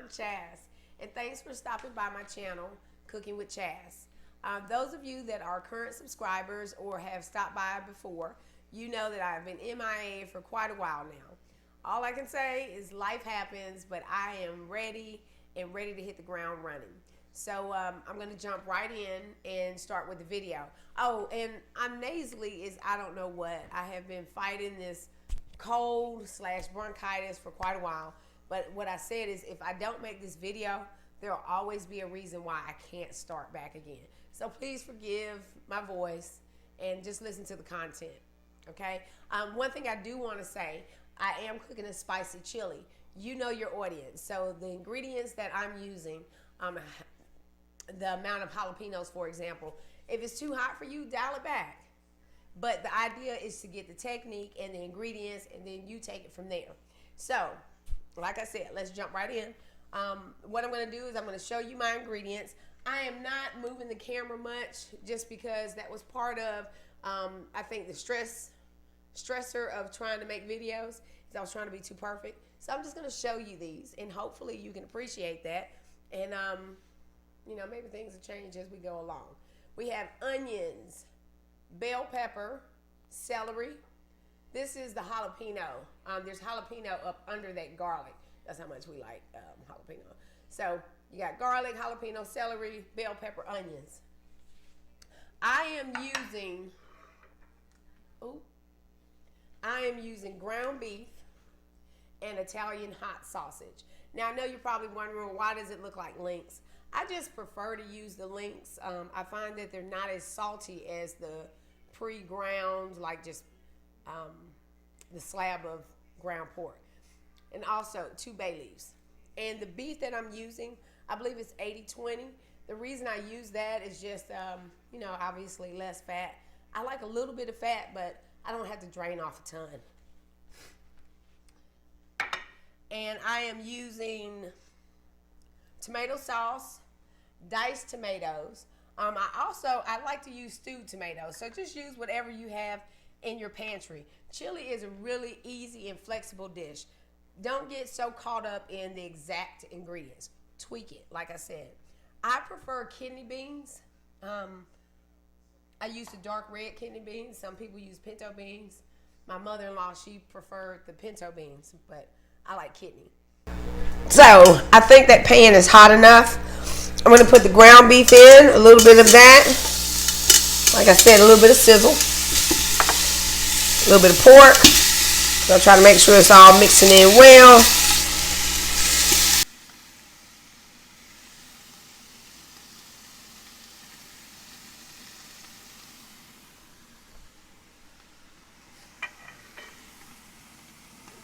Chaz, and thanks for stopping by my channel, Cooking with Chaz. Those of you that are current subscribers or have stopped by before, you know that I've been MIA for quite a while now. All I can say is life happens, but I am ready and ready to hit the ground running. So I'm going to jump right in and start with the video. Oh, and I'm nasally is I don't know what. I have been fighting this cold / bronchitis for quite a while. But what I said is if I don't make this video, there'll always be a reason why I can't start back again. So please forgive my voice and just listen to the content, okay? One thing I do want to say, I am cooking a spicy chili. You know your audience. So the ingredients that I'm using, the amount of jalapenos, for example, if it's too hot for you, dial it back. But the idea is to get the technique and the ingredients, and then you take it from there. So, like I said, let's jump right in. What I'm going to do is I'm going to show you my ingredients. I am not moving the camera much just because that was part of, I think, the stressor of trying to make videos is I was trying to be too perfect. So I'm just going to show you these, and hopefully you can appreciate that. And, you know, maybe things will change as we go along. We have onions, bell pepper, celery. This is the jalapeno. There's jalapeno up under that garlic. That's how much we like jalapeno. So you got garlic, jalapeno, celery, bell pepper, onions. I am using ground beef and Italian hot sausage. Now I know you're probably wondering, why does it look like links? I just prefer to use the links. I find that they're not as salty as the pre-ground, like just the slab of ground pork. And also 2 bay leaves. And the beef that I'm using, I believe it's 80-20. The reason I use that is just, you know, obviously less fat. I like a little bit of fat, but I don't have to drain off a ton. And I am using tomato sauce, diced tomatoes. I like to use stewed tomatoes, so just use whatever you have in your pantry. Chili is a really easy and flexible dish. Don't get so caught up in the exact ingredients. Tweak it, like I said. I prefer kidney beans. I use the dark red kidney beans. Some people use pinto beans. My mother-in-law, she preferred the pinto beans, but I like kidney. So I think that pan is hot enough. I'm going to put the ground beef in, a little bit of that. Like I said, a little bit of sizzle. A little bit of pork. So I'll try to make sure it's all mixing in well.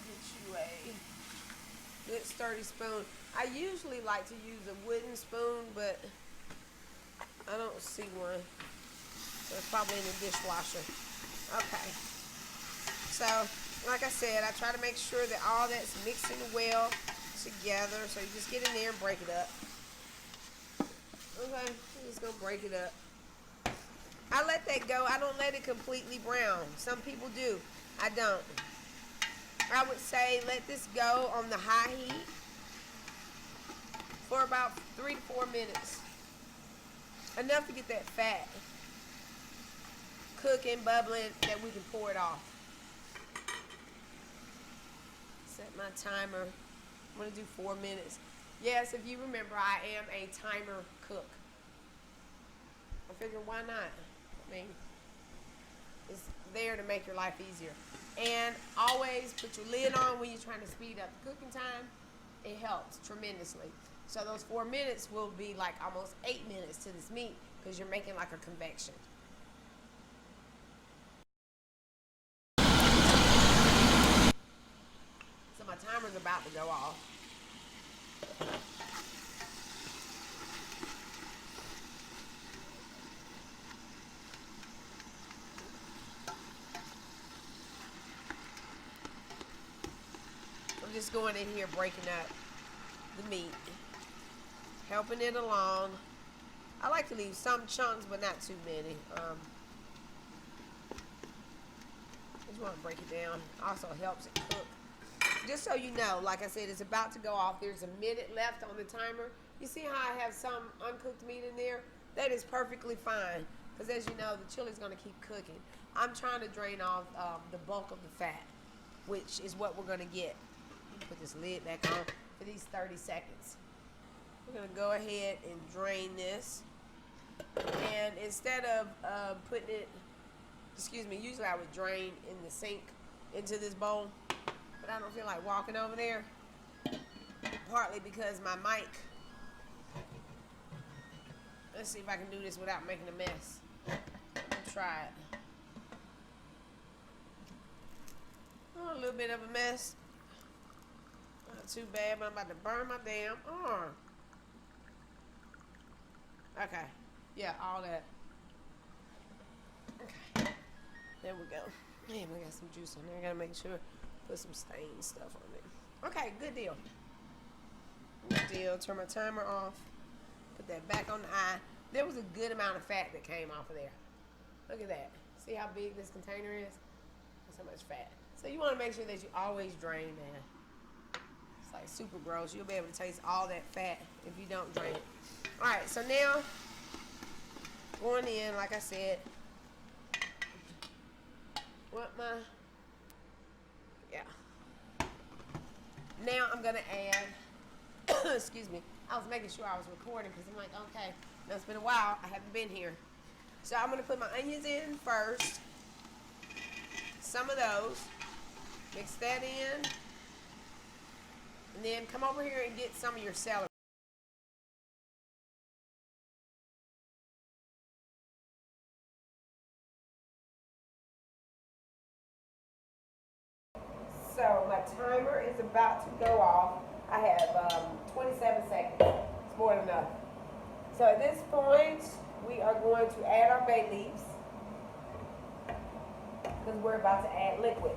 Get you a good sturdy spoon. I usually like to use a wooden spoon, but I don't see one. So it's probably in the dishwasher. Okay. So, like I said, I try to make sure that all that's mixing well together. So you just get in there and break it up. Okay, I'm just going to break it up. I let that go. I don't let it completely brown. Some people do. I don't. I would say let this go on the high heat for about 3 to 4 minutes. Enough to get that fat cooking, bubbling, that we can pour it off. Set my timer. I'm going to do 4 minutes. Yes, if you remember, I am a timer cook. I figured, why not? I mean, it's there to make your life easier. And always put your lid on when you're trying to speed up the cooking time. It helps tremendously. So those 4 minutes will be like almost 8 minutes to this meat because you're making like a convection. So my timer's about to go off. I'm just going in here breaking up the meat, helping it along. I like to leave some chunks, but not too many. I just want to break it down. Also helps it cook just so you know, like I said, it's about to go off. There's a minute left on the timer. You see how I have some uncooked meat in there? That is perfectly fine, because as you know, the chili's going to keep cooking. I'm trying to drain off the bulk of the fat, which is what we're going to get. Put this lid back on for these 30 seconds. We're going to go ahead and drain this. And instead of putting it, usually I would drain in the sink into this bowl, but I don't feel like walking over there, partly because my mic. Let's see if I can do this without making a mess. Let's try it. Oh, a little bit of a mess. Not too bad, but I'm about to burn my damn arm. Okay. Yeah, all that. Okay. There we go. Man, we got some juice on there. I gotta make sure put some stained stuff on there. Okay, good deal. Good deal. Turn my timer off. Put that back on the eye. There was a good amount of fat that came off of there. Look at that. See how big this container is? That's how much fat. So you want to make sure that you always drain that. It's like super gross. You'll be able to taste all that fat if you don't drain it. All right, so now going in, like I said, Now I'm gonna add. Excuse me. I was making sure I was recording because I'm like, okay, now it's been a while. I haven't been here, so I'm gonna put my onions in first. Some of those. Mix that in, and then come over here and get some of your celery. So my timer is about to go off. I have 27 seconds. It's more than enough. So at this point, we are going to add our bay leaves because we're about to add liquid.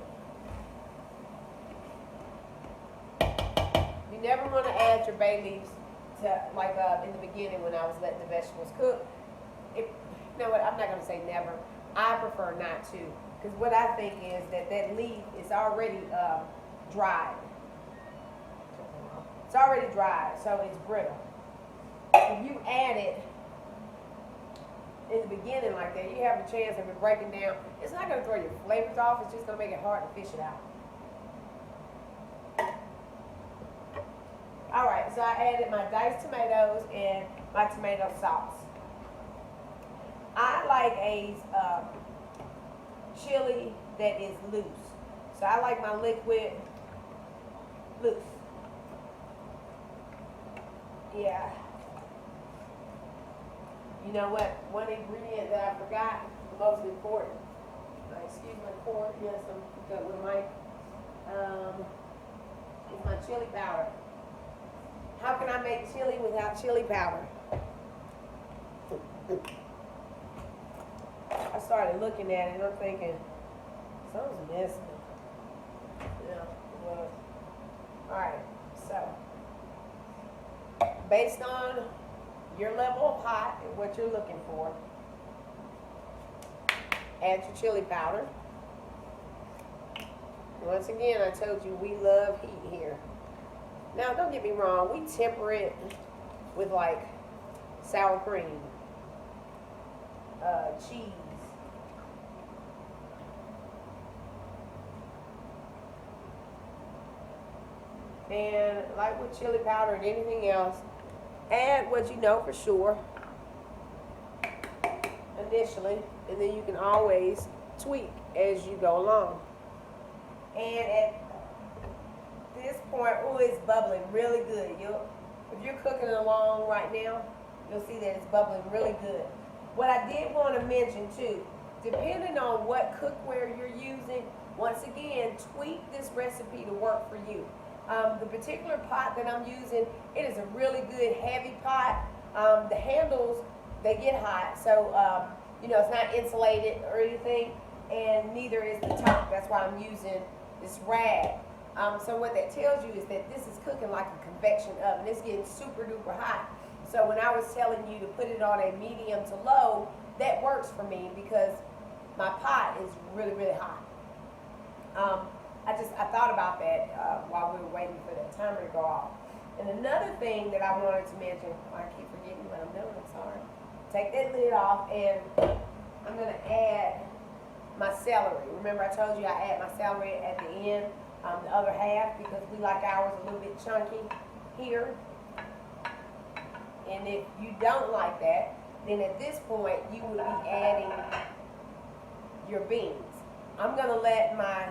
You never want to add your bay leaves to like in the beginning when I was letting the vegetables cook. You know what? I'm not going to say never. I prefer not to. Because what I think is that leaf is already dried. It's already dried, so it's brittle. If you add it in the beginning like that, you have a chance of it breaking down. It's not going to throw your flavors off. It's just going to make it hard to fish it out. All right, so I added my diced tomatoes and my tomato sauce. I like a chili that is loose. So I like my liquid loose. Yeah. You know what? One ingredient that I forgot, the most important. Excuse my cord. Yes, I'm good with my is my chili powder. How can I make chili without chili powder? I started looking at it and I'm thinking, something's missing. Yeah, well, all right, so based on your level of hot and what you're looking for, add your chili powder. Once again, I told you we love heat here. Now, don't get me wrong, we temper it with like sour cream, cheese. And like with chili powder and anything else, add what you know for sure initially, and then you can always tweak as you go along. And at this point, oh, it's bubbling really good. If you're cooking along right now, you'll see that it's bubbling really good. What I did want to mention too, depending on what cookware you're using, once again, tweak this recipe to work for you. The particular pot that I'm using, it is a really good heavy pot. The handles, they get hot, so you know, it's not insulated or anything, and neither is the top. That's why I'm using this rag. So what that tells you is that this is cooking like a convection oven. It's getting super duper hot. So when I was telling you to put it on a medium to low, that works for me because my pot is really, really hot. I thought about that while we were waiting for that timer to go off. And another thing that I wanted to mention, I keep forgetting what I'm doing, I'm sorry. Take that lid off, and I'm gonna add my celery. Remember I told you I add my celery at the end, the other half, because we like ours a little bit chunky here. And if you don't like that, then at this point you would be adding your beans. I'm gonna let my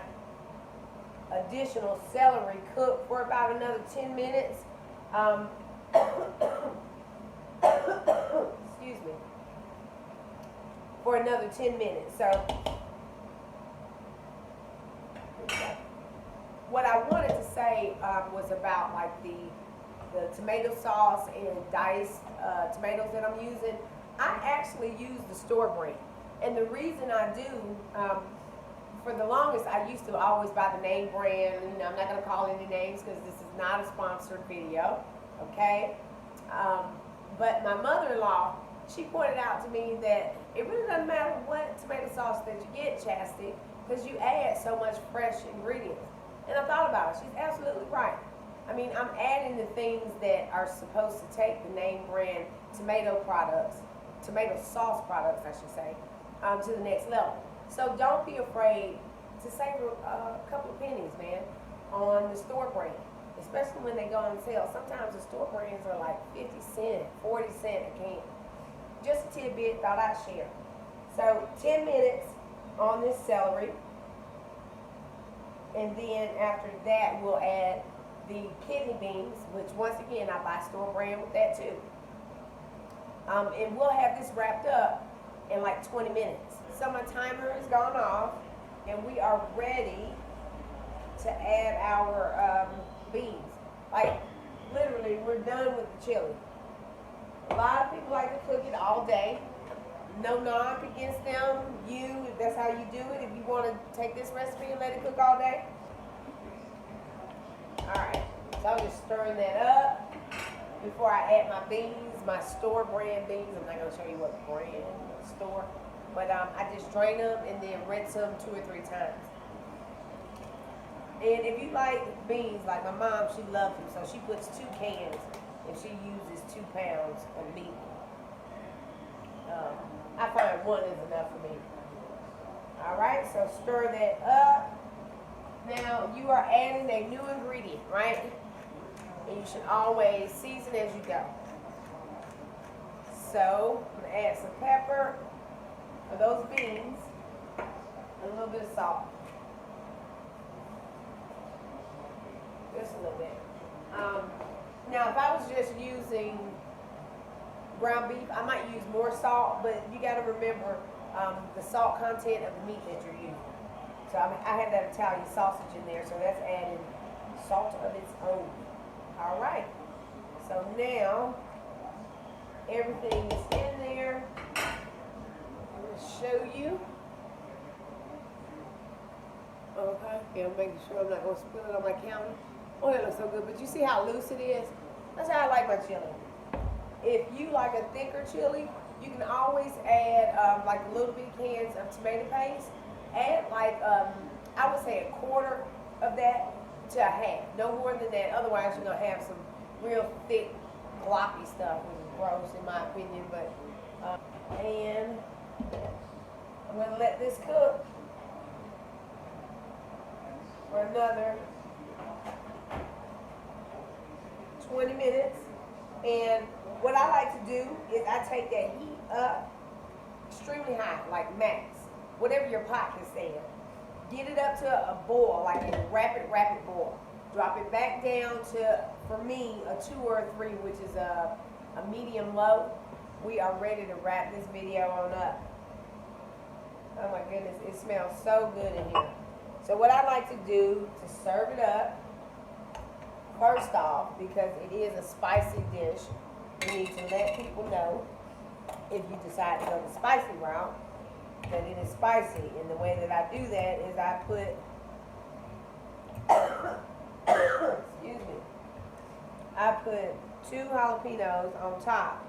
additional celery cook for about another 10 minutes. Excuse me. For another 10 minutes. So what I wanted to say was about like the tomato sauce and diced tomatoes that I'm using. I actually use the store brand. And the reason I do, for the longest, I used to always buy the name brand. You know, I'm not going to call any names because this is not a sponsored video, okay? But my mother-in-law, she pointed out to me that it really doesn't matter what tomato sauce that you get, Chastity, because you add so much fresh ingredients. And I thought about it. She's absolutely right. I mean, I'm adding the things that are supposed to take the name brand tomato products, tomato sauce products, I should say, to the next level. So don't be afraid to save a couple of pennies, man, on the store brand, especially when they go on sale. Sometimes the store brands are like 50 cents, 40 cents a can. Just a tidbit, thought I'd share. So 10 minutes on this celery, and then after that we'll add the kidney beans, which once again I buy store brand with that too. And we'll have this wrapped up in like 20 minutes. So my timer has gone off, and we are ready to add our beans. Like literally, we're done with the chili. A lot of people like to cook it all day. No knock against them. If that's how you do it, if you want to take this recipe and let it cook all day. Alright, so I'm just stirring that up before I add my beans, my store brand beans. I'm not going to show you what brand, store. But I just drain them and then rinse them 2 or 3 times. And if you like beans, like my mom, she loves them. So she puts 2 cans and she uses 2 pounds of meat. I find 1 is enough for me. Alright, so stir that up. Now you are adding a new ingredient, right? And you should always season as you go. So I'm going to add some pepper for those beans and a little bit of salt. Just a little bit. Now if I was just using ground beef, I might use more salt, but you got to remember the salt content of the meat that you're using. So I have that Italian sausage in there, so that's adding salt of its own. All right. So now everything is in there. I'm going to show you. Okay. Yeah, I'm making sure I'm not going to spill it on my counter. Oh, that looks so good. But you see how loose it is? That's how I like my chili. If you like a thicker chili, you can always add like a little bit cans of tomato paste. Add like, I would say 1/4 of that to a half. No more than that. Otherwise, you're going to have some real thick, gloppy stuff, which is gross in my opinion. But, and I'm going to let this cook for another 20 minutes. And what I like to do is I take that heat up extremely high, like max. Whatever your pot can stand. Get it up to a boil, like a rapid boil. Drop it back down to, for me, a 2 or a 3, which is a medium low. We are ready to wrap this video on up. Oh my goodness, it smells so good in here. So what I like to do to serve it up, first off, because it is a spicy dish, you need to let people know, if you decide to go the spicy route, that it is spicy. And the way that I do that is I put excuse me, I put 2 jalapenos on top.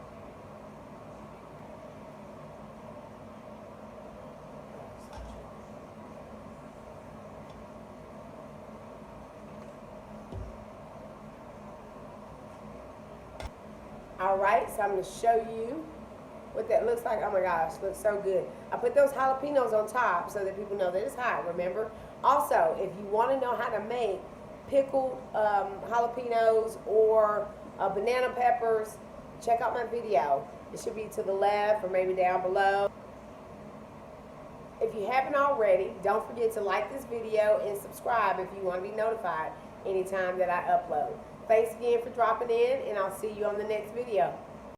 All right, so I'm going to show you what that looks like. Oh my gosh, looks so good. I put those jalapenos on top so that people know that it's hot, remember? Also, if you want to know how to make pickled jalapenos or banana peppers, check out my video. It should be to the left or maybe down below. If you haven't already, don't forget to like this video and subscribe if you want to be notified anytime that I upload. Thanks again for dropping in, and I'll see you on the next video.